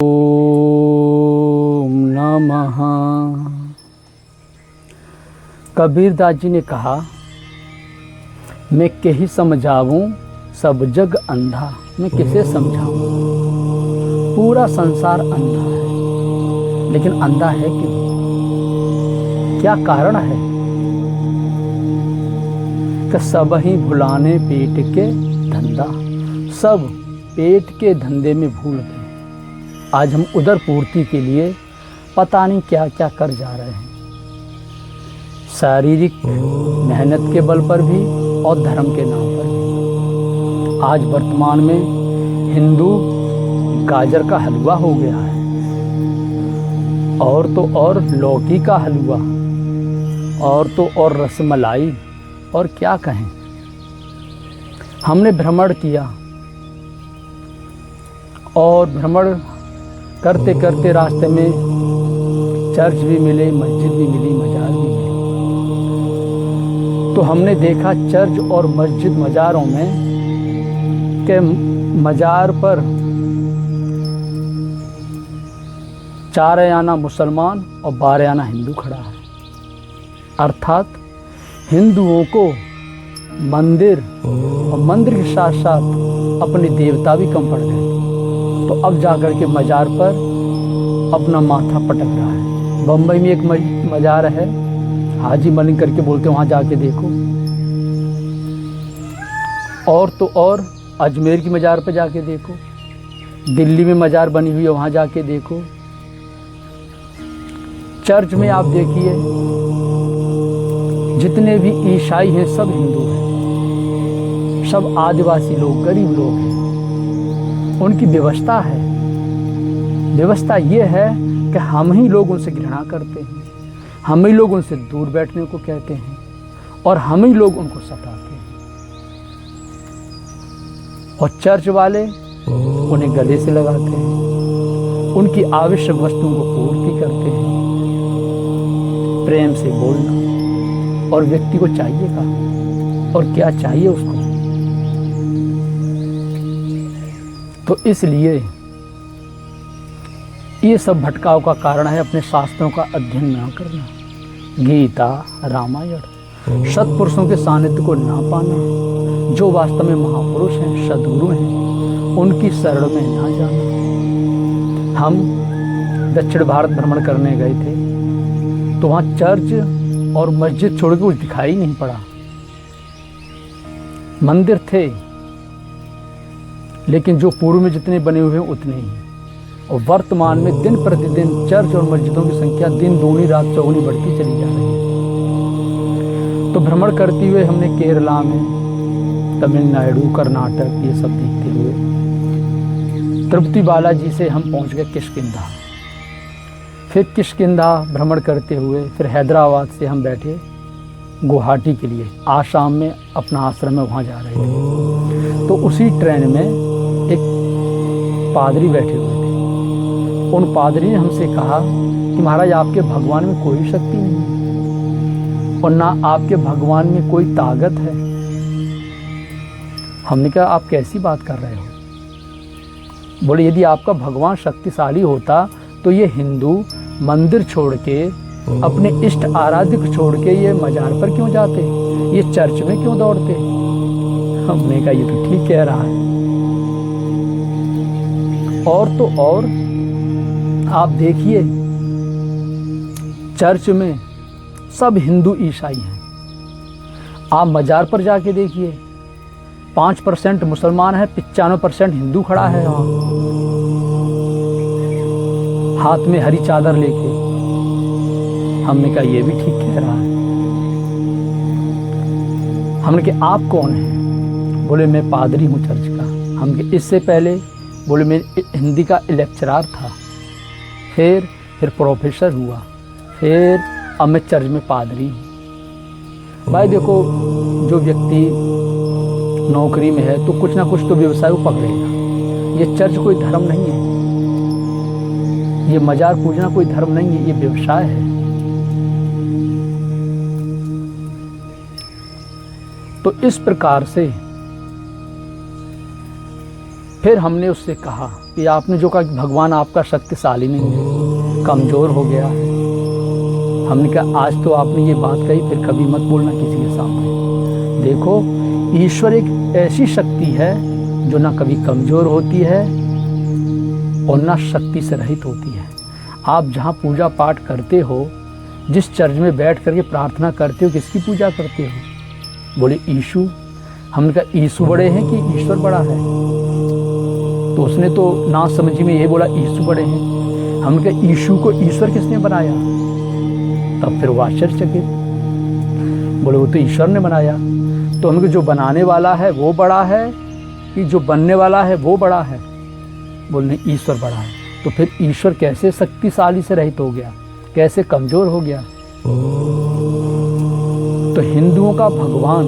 ओम नमः। कबीरदास जी ने कहा, मैं कही समझाऊं सब जग अंधा। मैं किसे समझाऊं? पूरा संसार अंधा है, लेकिन अंधा है क्यों? क्या कारण है? कि सब ही भुलाने पेट के धंधा। सब पेट के धंधे में भूल गए। आज हम उदर पूर्ति के लिए पता नहीं क्या क्या कर जा रहे हैं, शारीरिक मेहनत के बल पर भी और धर्म के नाम पर भी। आज वर्तमान में हिंदू गाजर का हलवा हो गया है, और तो और लौकी का हलवा, और तो और रसमलाई, और क्या कहें। हमने भ्रमण किया और भ्रमण करते करते रास्ते में चर्च भी मिले, मस्जिद भी मिली, मजार भी मिली। तो हमने देखा चर्च और मस्जिद मजारों में के मजार पर 4 आना मुसलमान और 12 आना हिंदू खड़ा है। अर्थात हिंदुओं को मंदिर और मंदिर के साथ साथ अपने देवता भी कम पड़ गए। तो अब जाकर के मजार पर अपना माथा पटक रहा है। बम्बई में एक मजार है, हाजी मलिक करके बोलते, वहाँ जाके देखो। और तो और अजमेर की मजार पर जाके देखो, दिल्ली में मजार बनी हुई है, वहाँ जाके देखो। चर्च में आप देखिए, जितने भी ईसाई हैं सब हिंदू हैं, सब आदिवासी लोग, गरीब लोग हैं। उनकी व्यवस्था है। व्यवस्था ये है कि हम ही लोग उनसे घृणा करते हैं, हम ही लोग उनसे दूर बैठने को कहते हैं, और हम ही लोग उनको सताते हैं। और चर्च वाले उन्हें गले से लगाते हैं, उनकी आवश्यक वस्तुओं को पूर्ति करते हैं। प्रेम से बोलना, और व्यक्ति को चाहिएगा, और क्या चाहिए उसको। तो इसलिए ये सब भटकाव का कारण है अपने शास्त्रों का अध्ययन न करना, गीता, रामायण, सत्पुरुषों के सानिध्य को ना पाना, जो वास्तव में महापुरुष हैं, सद्गुरु हैं, उनकी शरण में ना जाना। हम दक्षिण भारत भ्रमण करने गए थे, तो वहाँ चर्च और मस्जिद छोड़ के कुछ दिखाई नहीं पड़ा। मंदिर थे, लेकिन जो पूर्व में जितने बने हुए हैं उतने ही। और वर्तमान में दिन प्रतिदिन चर्च और मस्जिदों की संख्या दिन दूनी रात चौगुनी बढ़ती चली जा रही है। तो भ्रमण करते हुए हमने केरला में, तमिलनाडु, कर्नाटक, ये सब देखते हुए तिरुपति बालाजी से हम पहुंच गए किष्किंधा। फिर किष्किंधा भ्रमण करते हुए फिर हैदराबाद से हम बैठे गुवाहाटी के लिए। आसाम में अपना आश्रम है, वहाँ जा रहे थे। तो उसी ट्रेन में एक पादरी बैठे हुए थे। उन पादरी ने हमसे कहा कि महाराज, आपके भगवान में कोई शक्ति नहीं है, और ना आपके भगवान में कोई ताकत है। हमने कहा, आप कैसी बात कर रहे हो? बोले, यदि आपका भगवान शक्तिशाली होता तो ये हिंदू मंदिर छोड़ के, अपने इष्ट आराध्य को छोड़ के ये मजार पर क्यों जाते, ये चर्च में क्यों दौड़ते? हमने कहा, ये तो ठीक कह रहा है। और तो और आप देखिए, चर्च में सब हिंदू ईसाई हैं। आप मजार पर जाके देखिए, 5% मुसलमान है, 95% हिंदू खड़ा है वहाँ, हाथ में हरी चादर लेके। हमने कहा, ये भी ठीक कह रहा है। हमने कहा, आप कौन हैं? बोले, मैं पादरी हूँ चर्च का। हम इससे पहले बोले, मैं हिंदी का लेक्चरार था, फिर प्रोफेसर हुआ, फिर अब मैं चर्च में पादरी हूँ। भाई देखो, जो व्यक्ति नौकरी में है तो कुछ ना कुछ तो व्यवसाय वो पकड़ेगा। ये चर्च कोई धर्म नहीं है, ये मजार पूजना कोई धर्म नहीं है, ये व्यवसाय है। तो इस प्रकार से फिर हमने उससे कहा कि आपने जो कहा कि भगवान आपका शक्तिशाली नहीं है, कमज़ोर हो गया है। हमने कहा आज तो आपने ये बात कही, फिर कभी मत बोलना किसी के सामने। देखो, ईश्वर एक ऐसी शक्ति है जो ना कभी कमज़ोर होती है और ना शक्ति से रहित होती है। आप जहाँ पूजा पाठ करते हो, जिस चर्च में बैठ करके प्रार्थना करते हो, किसकी पूजा करते हो? बोले यीशु। हमने कहा यीशु बड़े हैं कि ईश्वर बड़ा है? तो उसने तो ना समझी में यही बोला यीशु बड़े हैं। हमने कहा यीशु को ईश्वर किसने बनाया? तब फिर वो आश्चर्यचकित, बोले वो तो ईश्वर ने बनाया। तो हमने कहा जो बनाने वाला है वो बड़ा है कि जो बनने वाला है वो बड़ा है? बोले ईश्वर बड़ा है। तो फिर ईश्वर कैसे शक्तिशाली से रहित हो गया, कैसे कमज़ोर हो गया? तो हिंदुओं का भगवान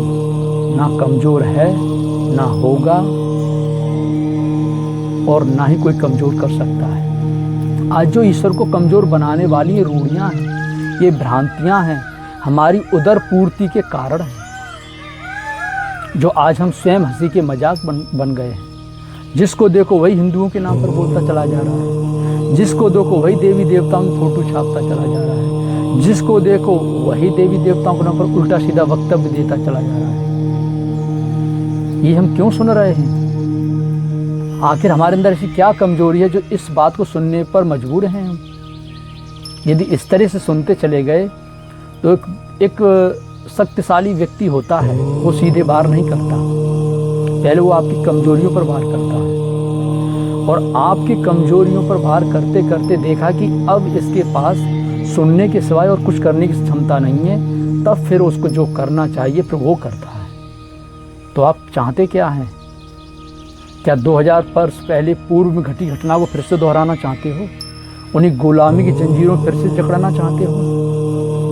ना कमज़ोर है, ना होगा, और ना ही कोई कमज़ोर कर सकता है। आज जो ईश्वर को कमज़ोर बनाने वाली ये रूढ़ियाँ हैं, ये भ्रांतियाँ हैं, हमारी उदर पूर्ति के कारण हैं, जो आज हम स्वयं हंसी के मजाक बन गए हैं। जिसको देखो वही हिंदुओं के नाम पर बोलता चला जा रहा है, जिसको देखो वही देवी देवताओं में फोटो छापता चला जा रहा है, जिसको देखो वही देवी देवताओं के नाम पर उल्टा सीधा वक्तव्य देता चला जा रहा है। ये हम क्यों सुन रहे हैं? आखिर हमारे अंदर ऐसी क्या कमजोरी है जो इस बात को सुनने पर मजबूर हैं हम? यदि इस तरह से सुनते चले गए तो एक शक्तिशाली व्यक्ति होता है, वो सीधे वार नहीं करता, पहले वो आपकी कमजोरियों पर वार करता है। और आपकी कमजोरियों पर वार करते करते देखा कि अब इसके पास सुनने के सिवाय और कुछ करने की क्षमता नहीं है, तब फिर उसको जो करना चाहिए फिर वो करता है। तो आप चाहते क्या हैं? क्या 2000 वर्ष पहले पूर्व में घटी घटना को फिर से दोहराना चाहते हो? उन्हीं गुलामी की जंजीरों फिर से जकड़ना चाहते हो?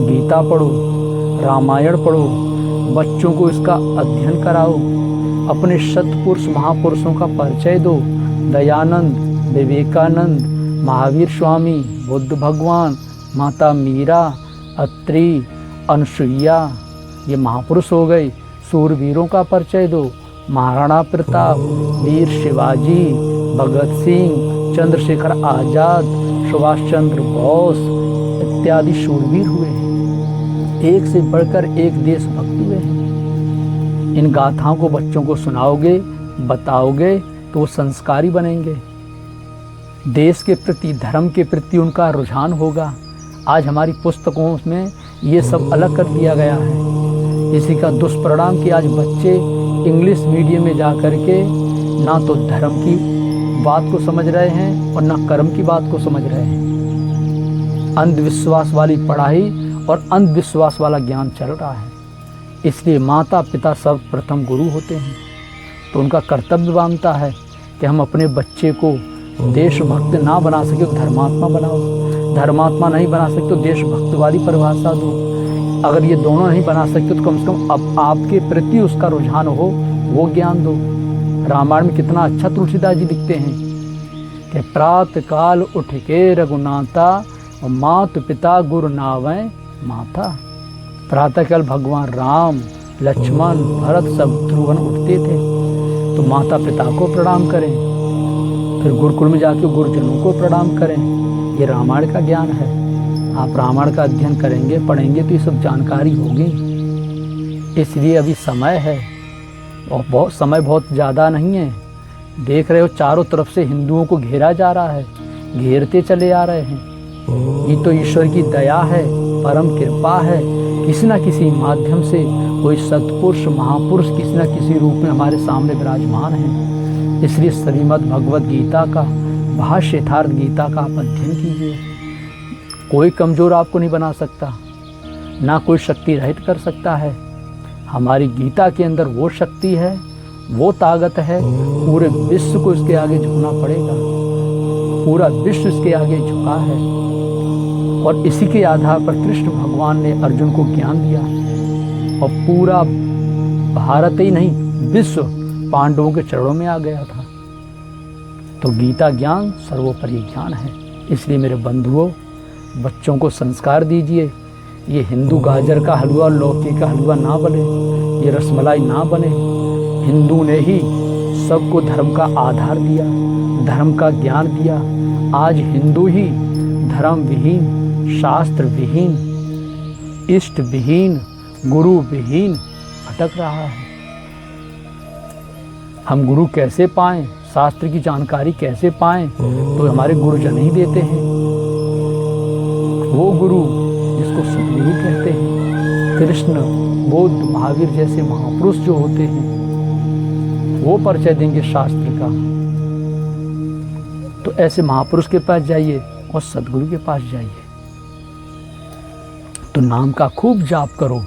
गीता पढ़ो, रामायण पढ़ो, बच्चों को इसका अध्ययन कराओ, अपने सत्पुरुष महापुरुषों का परिचय दो। दयानंद, विवेकानंद, महावीर स्वामी, बुद्ध भगवान, माता मीरा, अत्रि, अनसुईया, ये महापुरुष हो गए। सूरवीरों का परिचय दो, महाराणा प्रताप, वीर शिवाजी, भगत सिंह, चंद्रशेखर आज़ाद, सुभाष चंद्र बोस इत्यादि शूरवीर हुए हैं, एक से बढ़कर एक देशभक्त हुए हैं। इन गाथाओं को बच्चों को सुनाओगे, बताओगे तो वो संस्कारी बनेंगे, देश के प्रति, धर्म के प्रति उनका रुझान होगा। आज हमारी पुस्तकों में ये सब अलग कर दिया गया है। इसी का दुष्परिणाम कि आज बच्चे इंग्लिश मीडियम में जा कर के ना तो धर्म की बात को समझ रहे हैं और ना कर्म की बात को समझ रहे हैं। अंधविश्वास वाली पढ़ाई और अंधविश्वास वाला ज्ञान चल रहा है। इसलिए माता पिता सर्वप्रथम गुरु होते हैं, तो उनका कर्तव्य बनता है कि हम अपने बच्चे को देशभक्त ना बना सके तो धर्मात्मा बनाओ, धर्मात्मा नहीं बना सकते तो देशभक्त वाली परिभाषा दो। अगर ये दोनों नहीं बना सकते तो कम से कम अब आपके प्रति उसका रुझान हो, वो ज्ञान दो। रामायण में कितना अच्छा तुलसीदास जी लिखते हैं कि प्रातः काल उठ के रघुनाथा और मात पिता गुरु नावै माता। प्रातः काल भगवान राम, लक्ष्मण, भरत शत्रुघ्न उठते थे तो माता पिता को प्रणाम करें, फिर गुरुकुल में जाके गुरुजनों को प्रणाम करें। ये रामायण का ज्ञान है। आप रामायण का अध्ययन करेंगे, पढ़ेंगे तो ये सब जानकारी होगी। इसलिए अभी समय है और बहुत ज़्यादा नहीं है। देख रहे हो चारों तरफ से हिंदुओं को घेरा जा रहा है, घेरते चले आ रहे हैं। ये तो ईश्वर की दया है, परम कृपा है। किसी न किसी माध्यम से कोई सत्पुरुष महापुरुष किसी न किसी रूप में हमारे सामने विराजमान है। इसलिए श्रीमद् भगवद गीता का भाष्य यथार्थ गीता का आप अध्ययन कीजिए। कोई कमज़ोर आपको नहीं बना सकता, ना कोई शक्ति रहित कर सकता है। हमारी गीता के अंदर वो शक्ति है, वो ताकत है, पूरे विश्व को इसके आगे झुकना पड़ेगा। पूरा विश्व इसके आगे झुका है और इसी के आधार पर कृष्ण भगवान ने अर्जुन को ज्ञान दिया और पूरा भारत ही नहीं विश्व पांडवों के चरणों में आ गया था। तो गीता ज्ञान सर्वोपरि ज्ञान है। इसलिए मेरे बंधुओं, बच्चों को संस्कार दीजिए। ये हिंदू गाजर का हलवा, लौकी का हलवा ना बने, ये रसमलाई ना बने। हिंदू ने ही सबको धर्म का आधार दिया, धर्म का ज्ञान दिया। आज हिंदू ही धर्म विहीन, शास्त्र विहीन, इष्ट विहीन, गुरु विहीन भटक रहा है। हम गुरु कैसे पाएं, शास्त्र की जानकारी कैसे पाएं? तो हमारे गुरुजन ही देते हैं। वो गुरु जिसको सदगुरु कहते हैं, कृष्ण, बुद्ध, महावीर जैसे महापुरुष जो होते हैं, वो परिचय देंगे शास्त्र का। तो ऐसे महापुरुष के पास जाइए और सदगुरु के पास जाइए। तो नाम का खूब जाप करो,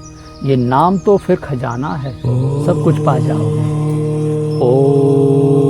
ये नाम तो फिर खजाना है, सब कुछ पा जाओगे। ओम